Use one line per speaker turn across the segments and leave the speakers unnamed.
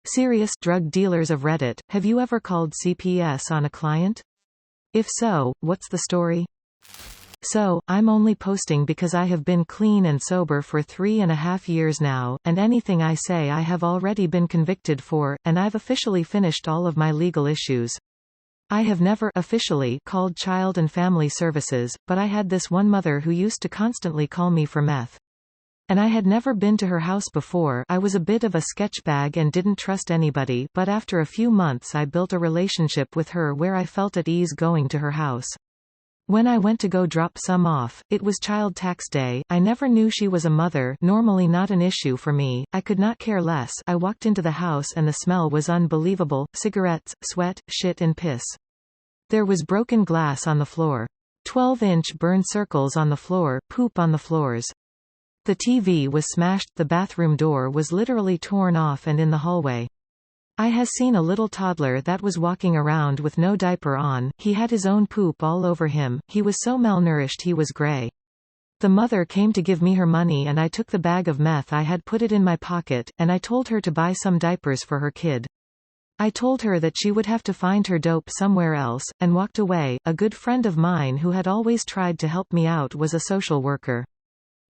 Serious drug dealers of Reddit, have you ever called CPS on a client? If so, what's the story? So, I'm only posting because I have been clean and sober for 3.5 years now, and anything I say I have already been convicted for, and I've officially finished all of my legal issues. I have never officially called Child and Family Services, but I had this one mother who used to constantly call me for meth. And I had never been to her house before. I was a bit of a sketchbag and didn't trust anybody, but after a few months I built a relationship with her where I felt at ease going to her house. When I went to go drop some off, it was child tax day. I never knew she was a mother, normally not an issue for me. I could not care less. I walked into the house and the smell was unbelievable: cigarettes, sweat, shit and piss. There was broken glass on the floor. 12-inch burn circles on the floor, poop on the floors. The TV was smashed, the bathroom door was literally torn off and in the hallway. I has seen a little toddler that was walking around with no diaper on. He had his own poop all over him. He was so malnourished he was gray. The mother came to give me her money and I took the bag of meth I had, put it in my pocket, and I told her to buy some diapers for her kid. I told her that she would have to find her dope somewhere else, and walked away. A good friend of mine who had always tried to help me out was a social worker.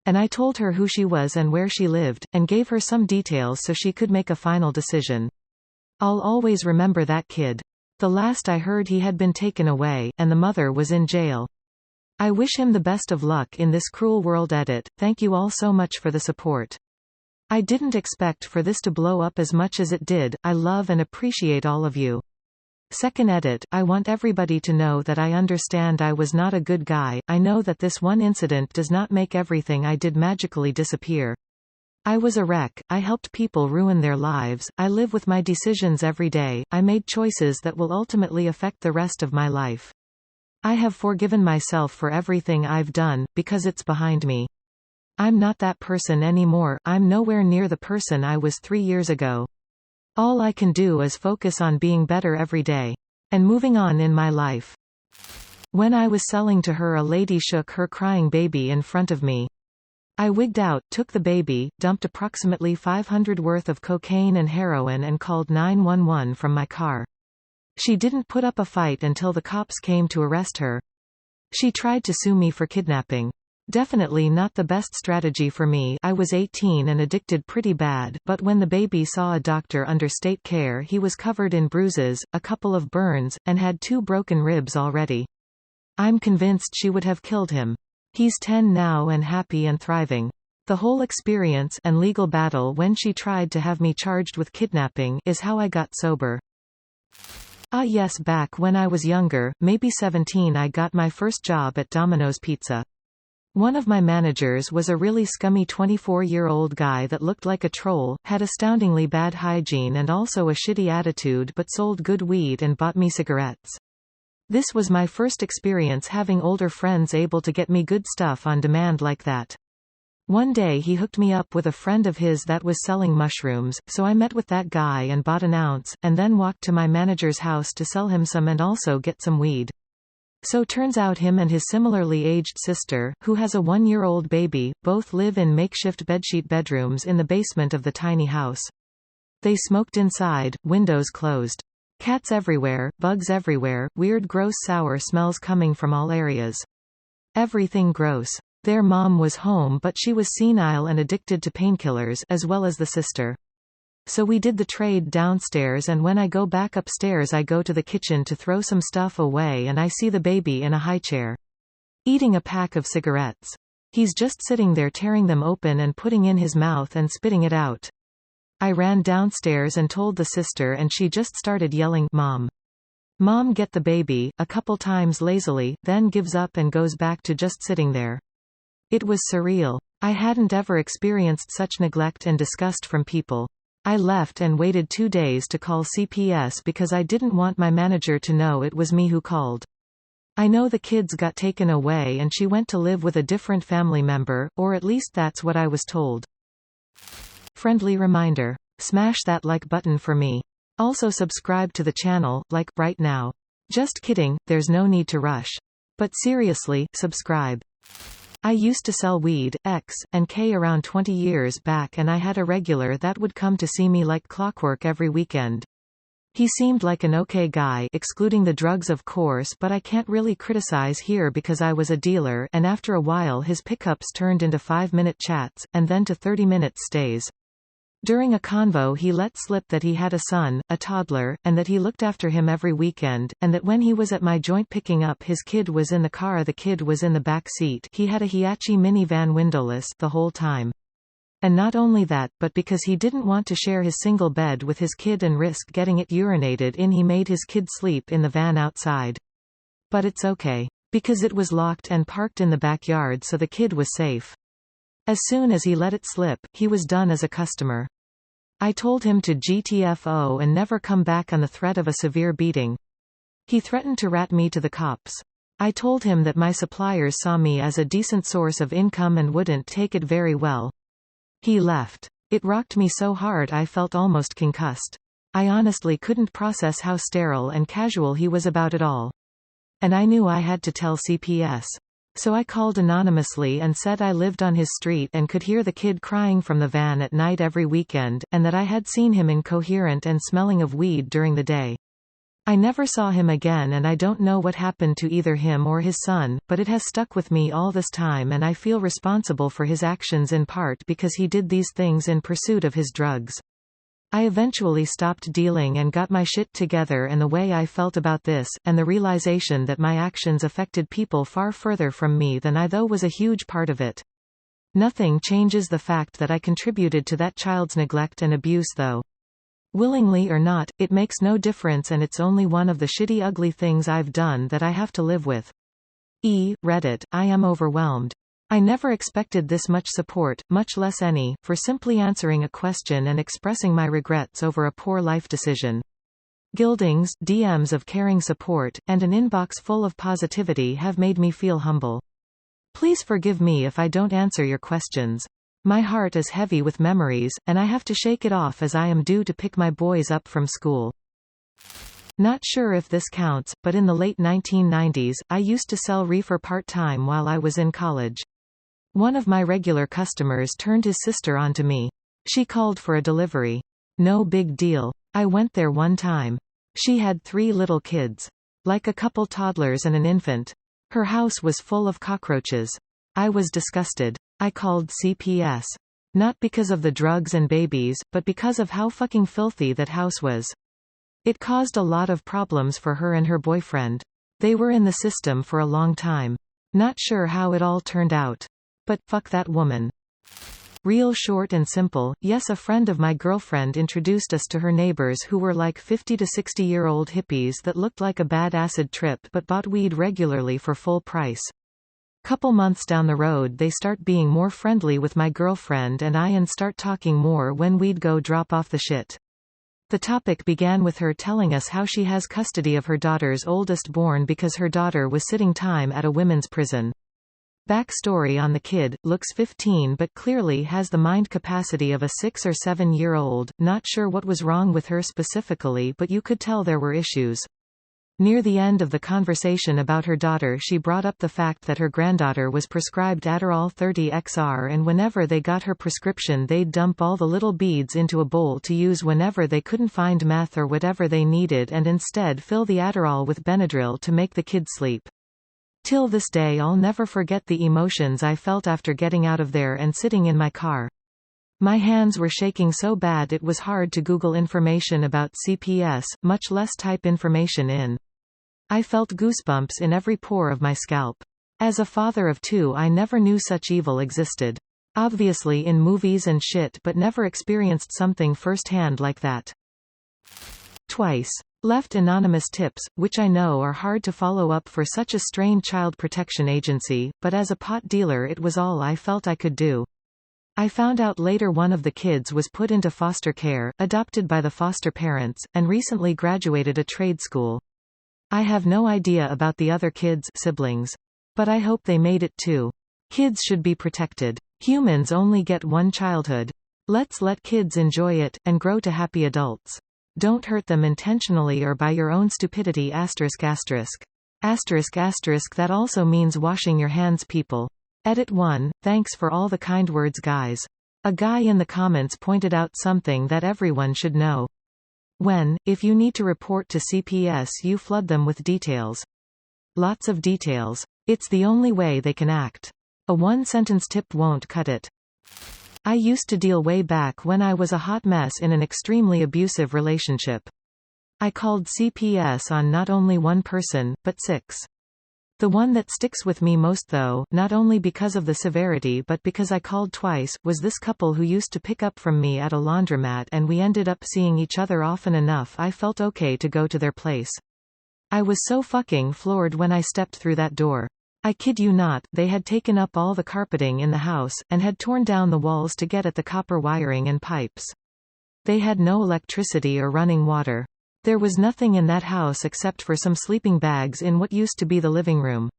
And I told her who she was and where she lived, and gave her some details so she could make a final decision. I'll always remember that kid. The last I heard he had been taken away, and the mother was in jail. I wish him the best of luck in this cruel world. Edit. Thank you all so much for the support. I didn't expect for this to blow up as much as it did. I love and appreciate all of you. Second edit, I want everybody to know that I understand I was not a good guy. I know that this one incident does not make everything I did magically disappear. I was a wreck. I helped people ruin their lives. I live with my decisions every day. I made choices that will ultimately affect the rest of my life. I have forgiven myself for everything I've done, because it's behind me. I'm not that person anymore. I'm nowhere near the person I was 3 years ago. All I can do is focus on being better every day. And moving on in my life. When I was selling to her, a lady shook her crying baby in front of me. I wigged out, took the baby, dumped approximately $500 worth of cocaine and heroin and called 911 from my car. She didn't put up a fight until the cops came to arrest her. She tried to sue me for kidnapping. Definitely not the best strategy for me. I was 18 and addicted pretty bad, but when the baby saw a doctor under state care, he was covered in bruises, a couple of burns, and had 2 broken ribs already. I'm convinced she would have killed him. He's 10 now and happy and thriving. The whole experience and legal battle when she tried to have me charged with kidnapping is how I got sober. Ah yes, back when I was younger, maybe 17, I got my first job at Domino's Pizza. One of my managers was a really scummy 24-year-old guy that looked like a troll, had astoundingly bad hygiene and also a shitty attitude, but sold good weed and bought me cigarettes. This was my first experience having older friends able to get me good stuff on demand like that. One day he hooked me up with a friend of his that was selling mushrooms, so I met with that guy and bought an ounce, and then walked to my manager's house to sell him some and also get some weed. So turns out him and his similarly aged sister, who has a 1-year-old baby, both live in makeshift bedsheet bedrooms in the basement of the tiny house. They smoked inside, windows closed. Cats everywhere, bugs everywhere, weird gross sour smells coming from all areas. Everything gross. Their mom was home, but she was senile and addicted to painkillers, as well as the sister. So we did the trade downstairs, and when I go back upstairs I go to the kitchen to throw some stuff away and I see the baby in a high chair. Eating a pack of cigarettes. He's just sitting there tearing them open and putting in his mouth and spitting it out. I ran downstairs and told the sister and she just started yelling, "Mom. Mom, get the baby," a couple times lazily, then gives up and goes back to just sitting there. It was surreal. I hadn't ever experienced such neglect and disgust from people. I left and waited 2 days to call CPS because I didn't want my manager to know it was me who called. I know the kids got taken away and she went to live with a different family member, or at least that's what I was told. Friendly reminder. Smash that like button for me. Also subscribe to the channel, like, right now. Just kidding, there's no need to rush. But seriously, subscribe. I used to sell weed, X, and K around 20 years back, and I had a regular that would come to see me like clockwork every weekend. He seemed like an okay guy, excluding the drugs of course, but I can't really criticize here because I was a dealer, and after a while his pickups turned into 5-minute chats, and then to 30-minute stays. During a convo he let slip that he had a son, a toddler, and that he looked after him every weekend, and that when he was at my joint picking up his kid was in the car, the kid was in the back seat. He had a Hiachi minivan windowless the whole time. And not only that, but because he didn't want to share his single bed with his kid and risk getting it urinated in, he made his kid sleep in the van outside. But it's okay. Because it was locked and parked in the backyard, so the kid was safe. As soon as he let it slip, he was done as a customer. I told him to GTFO and never come back on the threat of a severe beating. He threatened to rat me to the cops. I told him that my suppliers saw me as a decent source of income and wouldn't take it very well. He left. It rocked me so hard I felt almost concussed. I honestly couldn't process how sterile and casual he was about it all. And I knew I had to tell CPS. So I called anonymously and said I lived on his street and could hear the kid crying from the van at night every weekend, and that I had seen him incoherent and smelling of weed during the day. I never saw him again, and I don't know what happened to either him or his son, but it has stuck with me all this time, and I feel responsible for his actions in part because he did these things in pursuit of his drugs. I eventually stopped dealing and got my shit together, and the way I felt about this, and the realization that my actions affected people far further from me than I though was a huge part of it. Nothing changes the fact that I contributed to that child's neglect and abuse though. Willingly or not, it makes no difference, and it's only one of the shitty ugly things I've done that I have to live with. Reddit, I am overwhelmed. I never expected this much support, much less any, for simply answering a question and expressing my regrets over a poor life decision. Gildings, DMs of caring support, and an inbox full of positivity have made me feel humble. Please forgive me if I don't answer your questions. My heart is heavy with memories, and I have to shake it off as I am due to pick my boys up from school. Not sure if this counts, but in the late 1990s, I used to sell reefer part-time while I was in college. One of my regular customers turned his sister on to me. She called for a delivery. No big deal. I went there one time. She had 3 little kids. Like a couple toddlers and an infant. Her house was full of cockroaches. I was disgusted. I called CPS. Not because of the drugs and babies, but because of how fucking filthy that house was. It caused a lot of problems for her and her boyfriend. They were in the system for a long time. Not sure how it all turned out. But, fuck that woman. Real short and simple, yes, a friend of my girlfriend introduced us to her neighbors who were like 50 to 60-year-old hippies that looked like a bad acid trip but bought weed regularly for full price. Couple months down the road they start being more friendly with my girlfriend and I, and start talking more when we'd go drop off the shit. The topic began with her telling us how she has custody of her daughter's oldest born because her daughter was sitting time at a women's prison. Backstory on the kid, looks 15 but clearly has the mind capacity of a 6 or 7-year-old, not sure what was wrong with her specifically, but you could tell there were issues. Near the end of the conversation about her daughter she brought up the fact that her granddaughter was prescribed Adderall 30XR, and whenever they got her prescription they'd dump all the little beads into a bowl to use whenever they couldn't find meth or whatever they needed, and instead fill the Adderall with Benadryl to make the kid sleep. Till this day I'll never forget the emotions I felt after getting out of there and sitting in my car. My hands were shaking so bad it was hard to Google information about CPS, much less type information in. I felt goosebumps in every pore of my scalp. As a father of 2 I never knew such evil existed. Obviously in movies and shit, but never experienced something firsthand like that. Twice. Left anonymous tips, which I know are hard to follow up for such a strained child protection agency, but as a pot dealer it was all I felt I could do. I found out later one of the kids was put into foster care, adopted by the foster parents, and recently graduated a trade school. I have no idea about the other kids' siblings. But I hope they made it too. Kids should be protected. Humans only get one childhood. Let's let kids enjoy it, and grow to happy adults. Don't hurt them intentionally or by your own stupidity ************ That also means washing your hands, people. Edit 1, thanks for all the kind words guys. A guy in the comments pointed out something that everyone should know. If you need to report to CPS, you flood them with details. Lots of details. It's the only way they can act. A one-sentence tip won't cut it. I used to deal way back when I was a hot mess in an extremely abusive relationship. I called CPS on not only one person, but 6. The one that sticks with me most though, not only because of the severity but because I called twice, was this couple who used to pick up from me at a laundromat, and we ended up seeing each other often enough I felt okay to go to their place. I was so fucking floored when I stepped through that door. I kid you not, they had taken up all the carpeting in the house, and had torn down the walls to get at the copper wiring and pipes. They had no electricity or running water. There was nothing in that house except for some sleeping bags in what used to be the living room.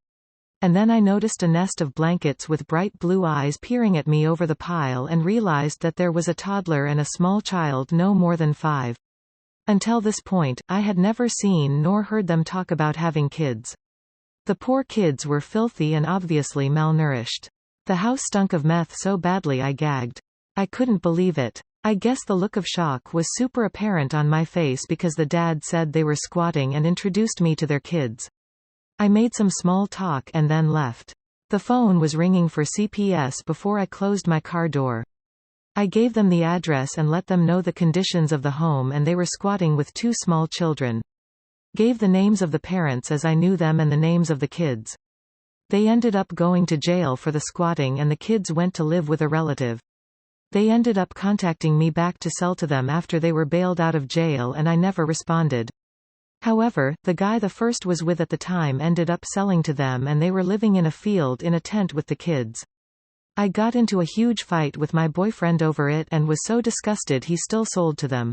And then I noticed a nest of blankets with bright blue eyes peering at me over the pile and realized that there was a toddler and a small child no more than 5. Until this point, I had never seen nor heard them talk about having kids. The poor kids were filthy and obviously malnourished. The house stunk of meth so badly I gagged. I couldn't believe it. I guess the look of shock was super apparent on my face because the dad said they were squatting and introduced me to their kids. I made some small talk and then left. The phone was ringing for CPS before I closed my car door. I gave them the address and let them know the conditions of the home, and they were squatting with 2 small children. Gave the names of the parents as I knew them and the names of the kids. They ended up going to jail for the squatting, and the kids went to live with a relative. They ended up contacting me back to sell to them after they were bailed out of jail, and I never responded. However, the guy the first was with at the time ended up selling to them, and they were living in a field in a tent with the kids. I got into a huge fight with my boyfriend over it and was so disgusted he still sold to them.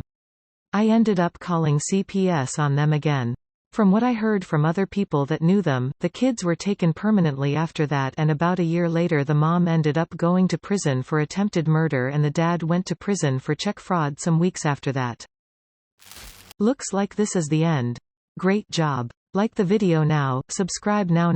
I ended up calling CPS on them again. From what I heard from other people that knew them, the kids were taken permanently after that, and about a year later the mom ended up going to prison for attempted murder and the dad went to prison for check fraud some weeks after that. Looks like this is the end. Great job. Like the video now, subscribe now.